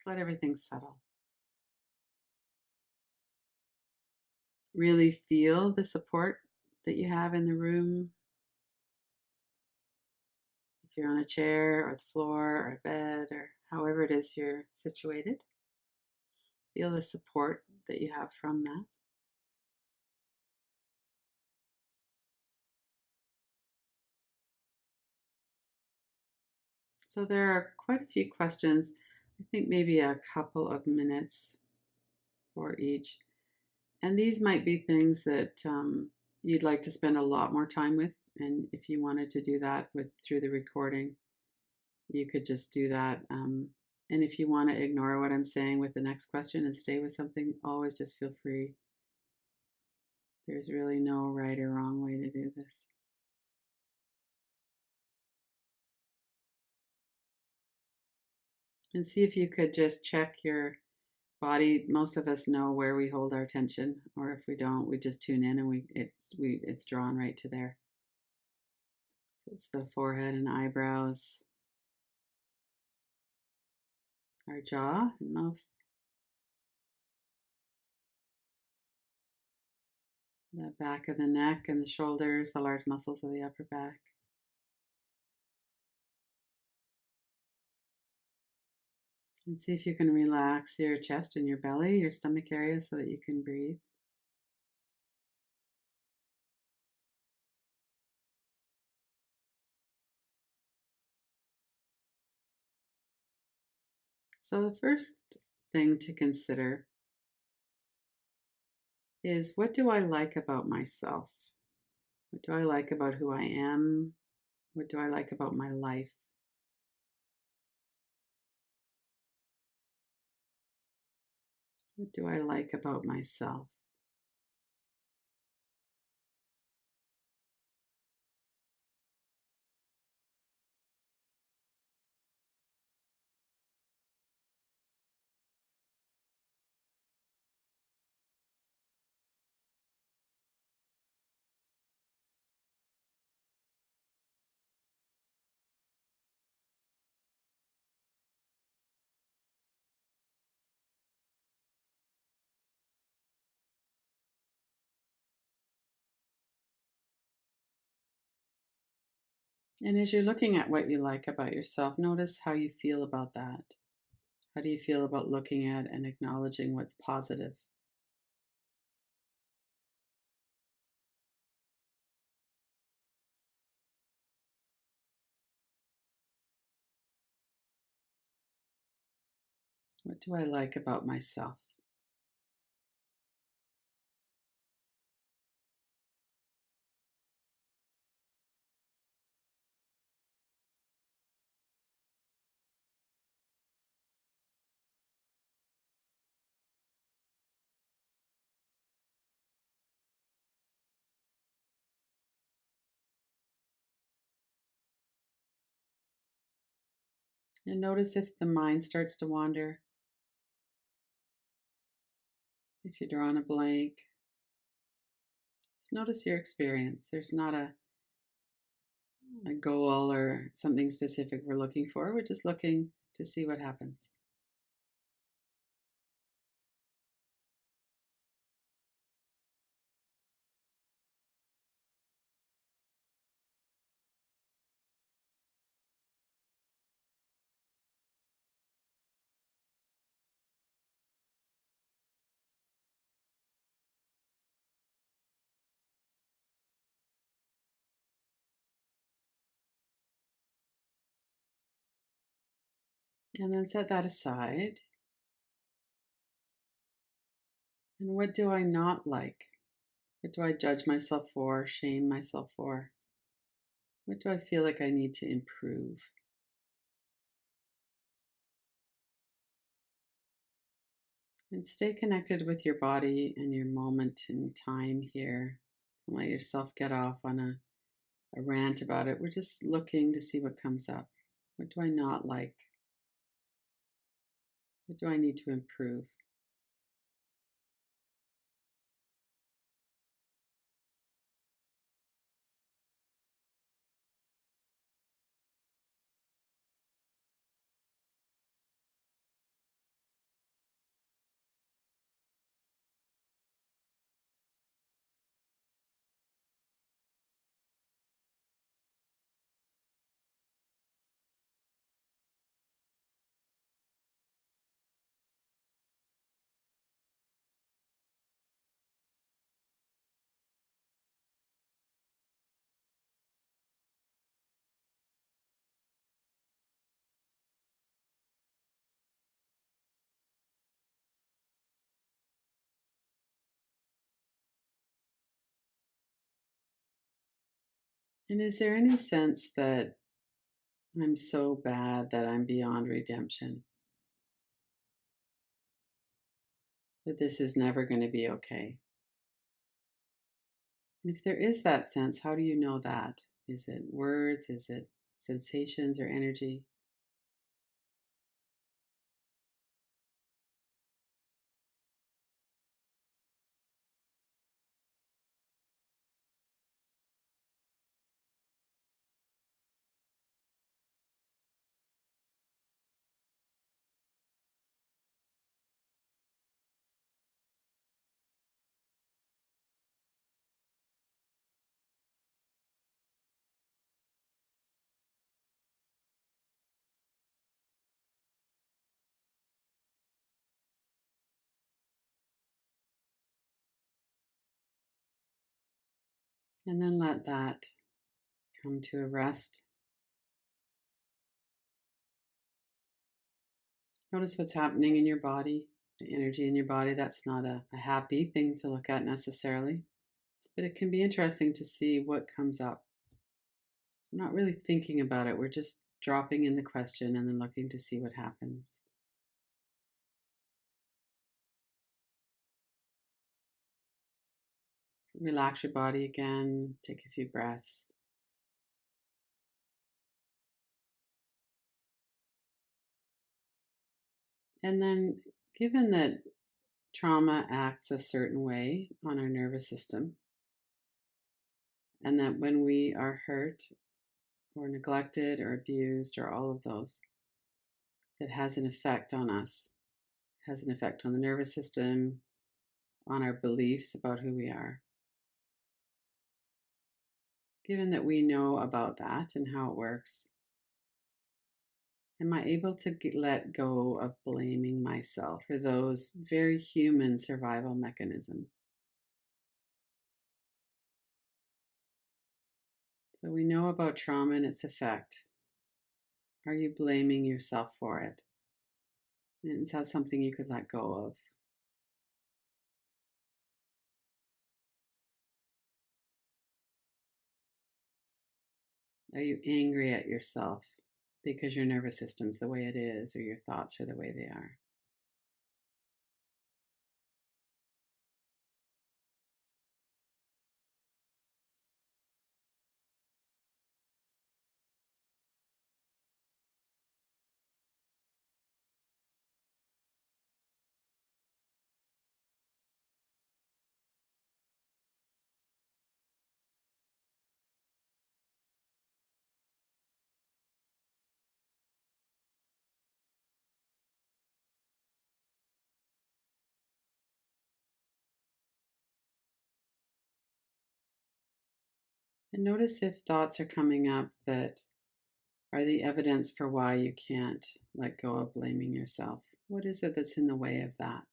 let everything settle. Really feel the support that you have in the room. If you're on a chair or the floor or a bed or however it is you're situated, feel the support that you have from that. So there are quite a few questions. I think maybe a couple of minutes for each. And these might be things that you'd like to spend a lot more time with. And if you wanted to do that with through the recording, you could just do that. And if you want to ignore what I'm saying with the next question and stay with something, always just feel free. There's really no right or wrong way to do this. And see if you could just check your body. Most of us know where we hold our tension, or if we don't, we just tune in and it's drawn right to there. So it's the forehead and eyebrows, our jaw and mouth, the back of the neck and the shoulders, the large muscles of the upper back. And see if you can relax your chest and your belly, your stomach area, so that you can breathe. So the first thing to consider is, what do I like about myself? What do I like about who I am? What do I like about my life? What do I like about myself? And as you're looking at what you like about yourself, notice how you feel about that. How do you feel about looking at and acknowledging what's positive? What do I like about myself? And notice if the mind starts to wander, if you're drawing a blank. Just notice your experience. There's not a goal or something specific we're looking for. We're just looking to see what happens. And then set that aside. And what do I not like? What do I judge myself for, shame myself for? What do I feel like I need to improve? And stay connected with your body and your moment in time here. Don't let yourself get off on a rant about it. We're just looking to see what comes up. What do I not like? What do I need to improve? And is there any sense that I'm so bad that I'm beyond redemption? That this is never going to be okay? And if there is that sense, how do you know that? Is it words? Is it sensations or energy? And then let that come to a rest. Notice what's happening in your body, the energy in your body. That's not a happy thing to look at necessarily, but it can be interesting to see what comes up. So we're not really thinking about it, we're just dropping in the question and then looking to see what happens. Relax your body again, take a few breaths. And then, given that trauma acts a certain way on our nervous system, and that when we are hurt or neglected or abused or all of those, it has an effect on us, has an effect on the nervous system, on our beliefs about who we are. Given that we know about that and how it works, am I able to let go of blaming myself for those very human survival mechanisms? So we know about trauma and its effect. Are you blaming yourself for it? And is that something you could let go of? Are you angry at yourself because your nervous system's the way it is or your thoughts are the way they are? And notice if thoughts are coming up that are the evidence for why you can't let go of blaming yourself. What is it that's in the way of that?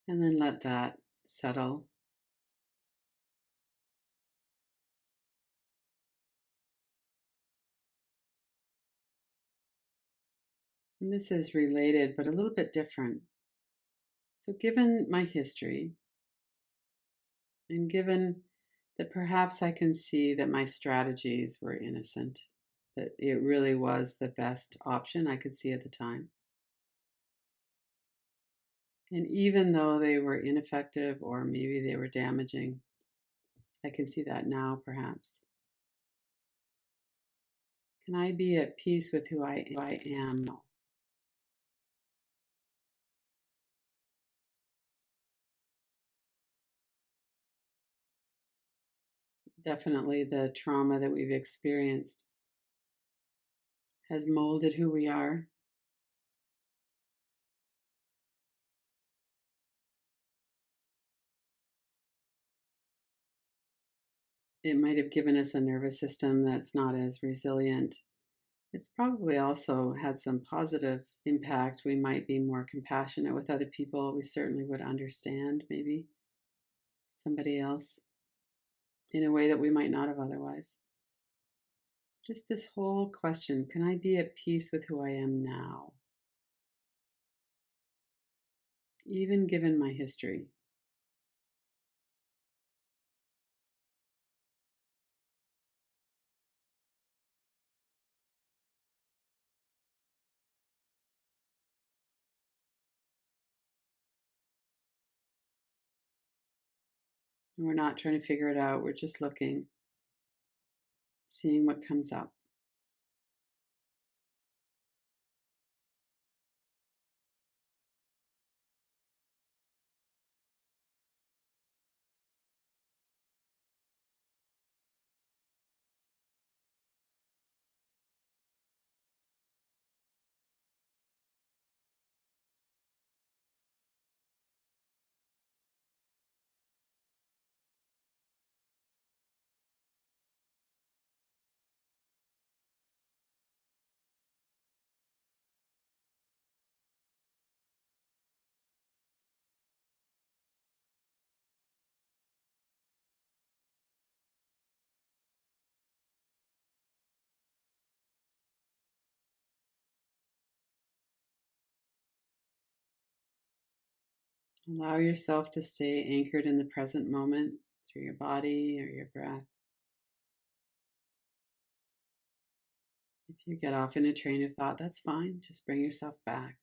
And then let that settle. And this is related, but a little bit different. So, given my history, and given that perhaps I can see that my strategies were innocent, that it really was the best option I could see at the time. And even though they were ineffective or maybe they were damaging, I can see that now perhaps. Can I be at peace with who I am now? Definitely the trauma that we've experienced has molded who we are. It might have given us a nervous system that's not as resilient. It's probably also had some positive impact. We might be more compassionate with other people. We certainly would understand maybe somebody else in a way that we might not have otherwise. Just this whole question, can I be at peace with who I am now, even given my history? And we're not trying to figure it out, we're just looking, seeing what comes up. Allow yourself to stay anchored in the present moment through your body or your breath. If you get off in a train of thought, that's fine. Just bring yourself back.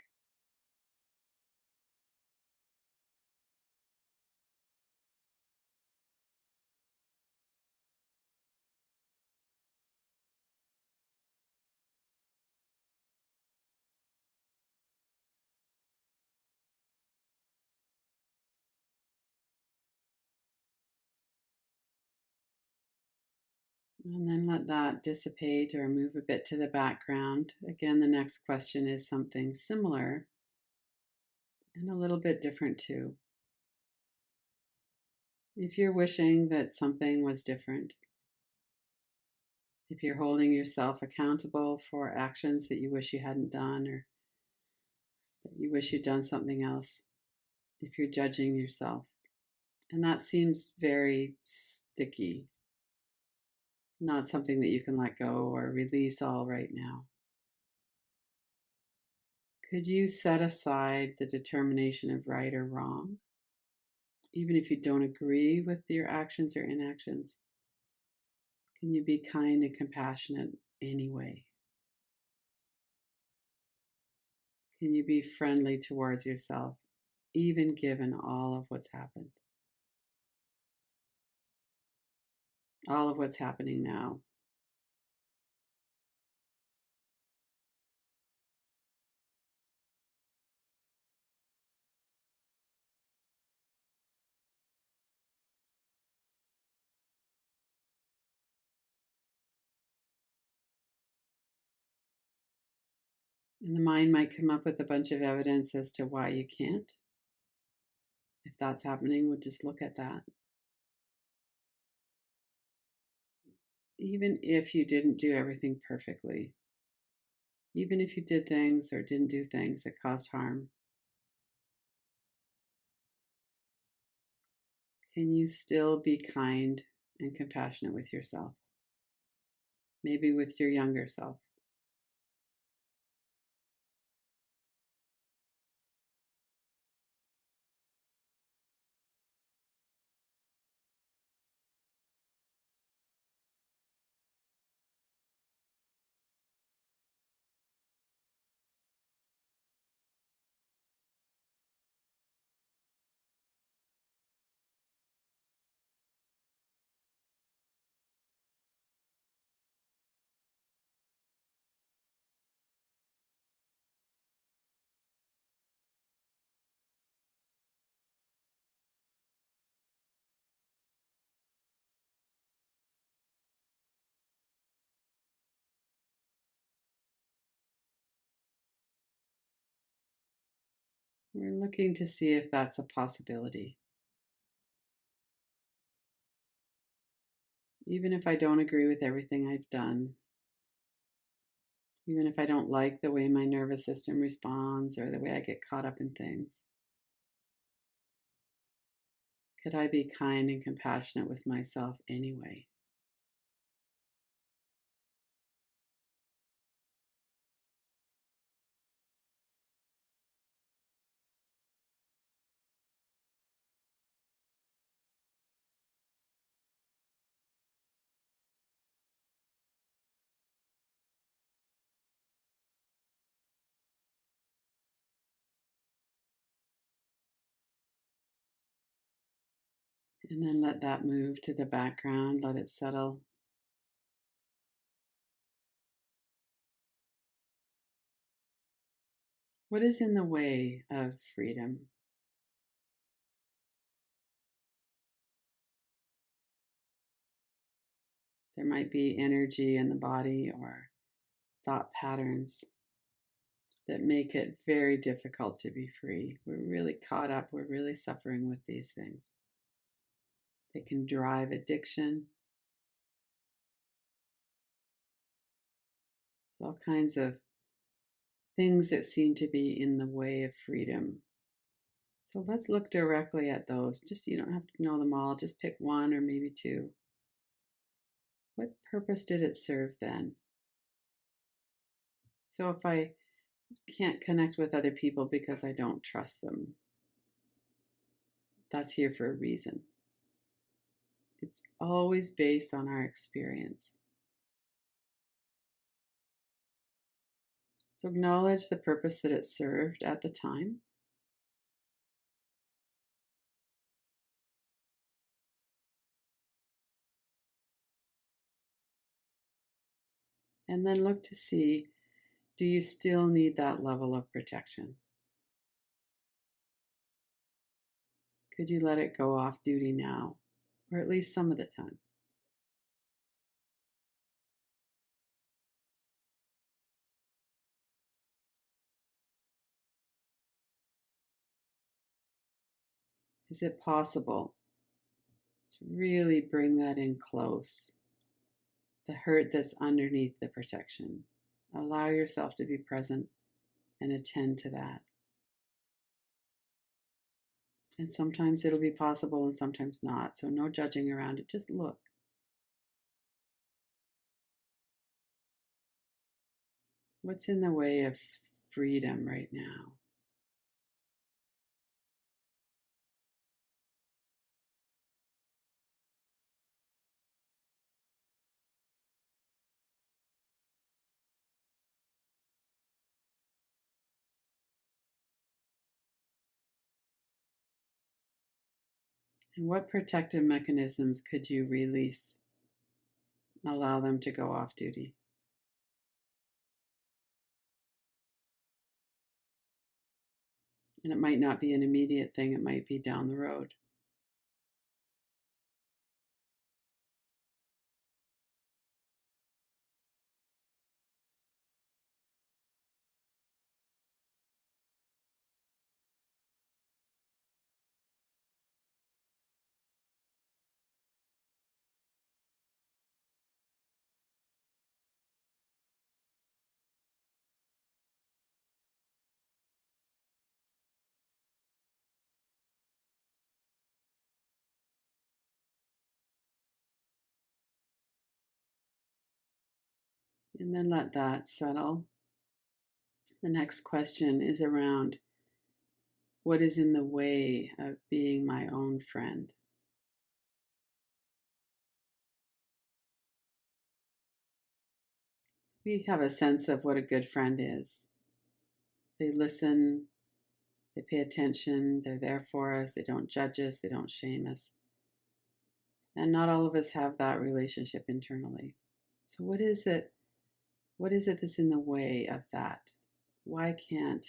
And then let that dissipate or move a bit to the background. Again, the next question is something similar and a little bit different too. If you're wishing that something was different, if you're holding yourself accountable for actions that you wish you hadn't done or that you wish you'd done something else, if you're judging yourself, and that seems very sticky, not something that you can let go or release all right now. Could you set aside the determination of right or wrong, even if you don't agree with your actions or inactions? Can you be kind and compassionate anyway? Can you be friendly towards yourself, even given all of what's happened, all of what's happening now? And the mind might come up with a bunch of evidence as to why you can't. If that's happening, we'll just look at that. Even if you didn't do everything perfectly, even if you did things or didn't do things that caused harm, can you still be kind and compassionate with yourself? Maybe with your younger self. We're looking to see if that's a possibility. Even if I don't agree with everything I've done, even if I don't like the way my nervous system responds or the way I get caught up in things, could I be kind and compassionate with myself anyway? And then let that move to the background, let it settle. What is in the way of freedom? There might be energy in the body or thought patterns that make it very difficult to be free. We're really caught up, we're really suffering with these things. They can drive addiction. There's all kinds of things that seem to be in the way of freedom. So let's look directly at those. Just you don't have to know them all, just pick one or maybe two. What purpose did it serve then? So if I can't connect with other people because I don't trust them, that's here for a reason. It's always based on our experience. So acknowledge the purpose that it served at the time. And then look to see, do you still need that level of protection? Could you let it go off duty now, or at least some of the time? Is it possible to really bring that in close? The hurt that's underneath the protection. Allow yourself to be present and attend to that. And sometimes it'll be possible and sometimes not. So, no judging around it. Just look. What's in the way of freedom right now? And what protective mechanisms could you release? Allow them to go off duty. And it might not be an immediate thing, it might be down the road. And then let that settle. The next question is around, what is in the way of being my own friend? We have a sense of what a good friend is. They listen, they pay attention, they're there for us, they don't judge us, they don't shame us. And not all of us have that relationship internally. So what is it? What is it that's in the way of that? Why can't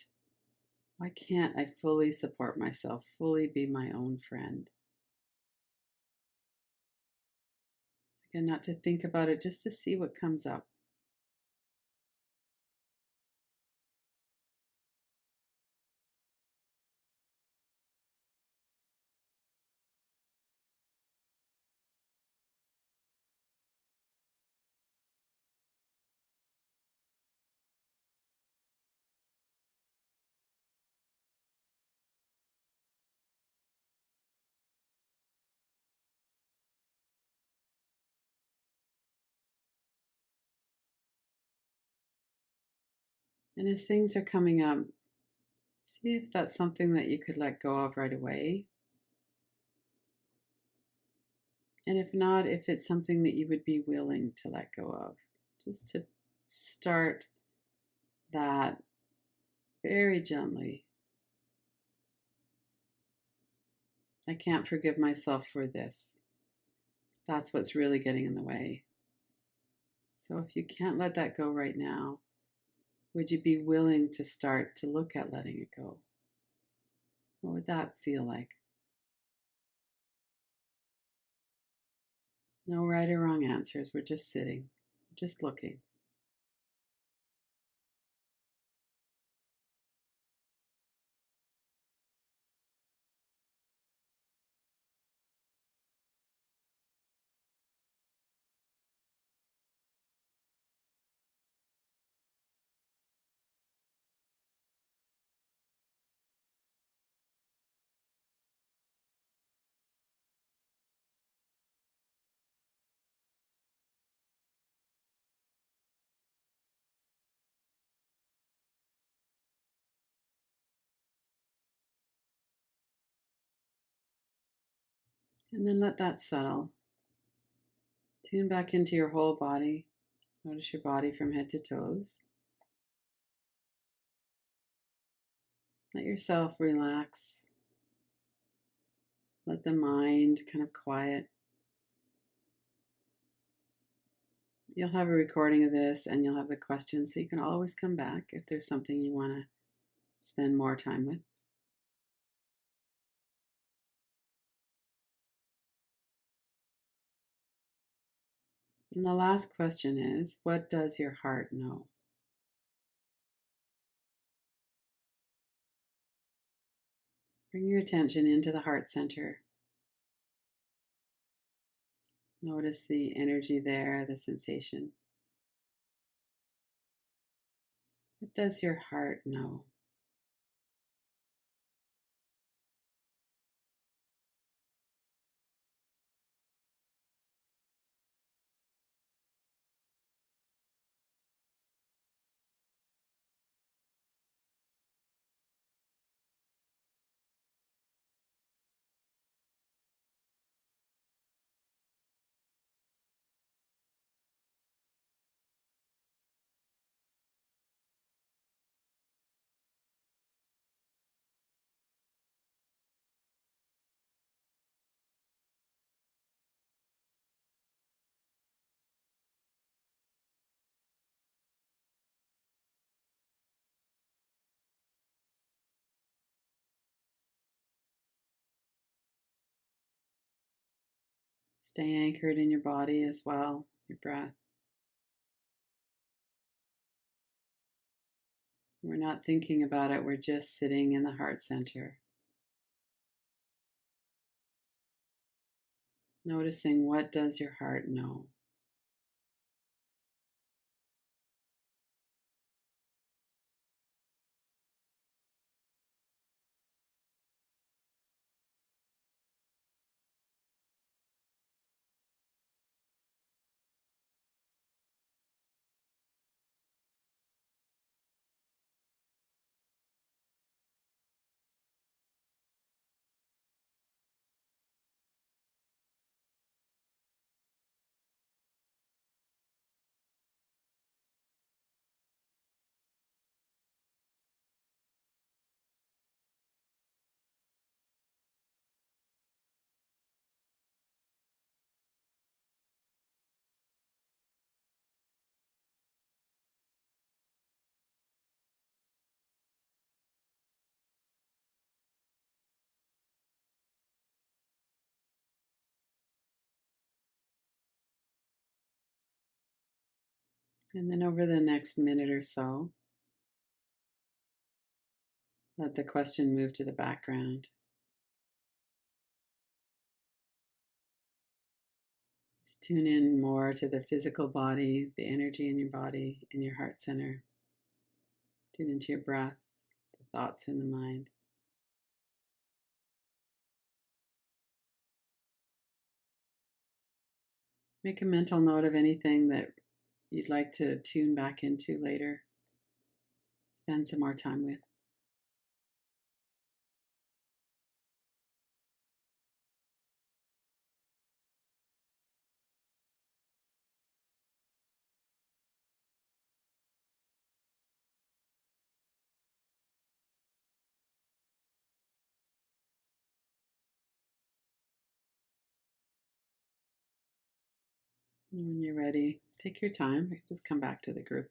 why can't I fully support myself, fully be my own friend? Again, not to think about it, just to see what comes up. And as things are coming up, see if that's something that you could let go of right away. And if not, if it's something that you would be willing to let go of, just to start that very gently. I can't forgive myself for this. That's what's really getting in the way. So if you can't let that go right now, would you be willing to start to look at letting it go? What would that feel like? No right or wrong answers. We're just sitting, just looking. And then let that settle. Tune back into your whole body. Notice your body from head to toes. Let yourself relax. Let the mind kind of quiet. You'll have a recording of this and you'll have the questions, so you can always come back if there's something you want to spend more time with. And the last question is, what does your heart know? Bring your attention into the heart center. Notice the energy there, the sensation. What does your heart know? Stay anchored in your body as well, your breath. We're not thinking about it, we're just sitting in the heart center. Noticing, what does your heart know? And then over the next minute or so, let the question move to the background. Just tune in more to the physical body, the energy in your body, in your heart center. Tune into your breath, the thoughts in the mind. Make a mental note of anything that you'd like to tune back into later. spend some more time with. And when you're ready, take your time. Just come back to the group.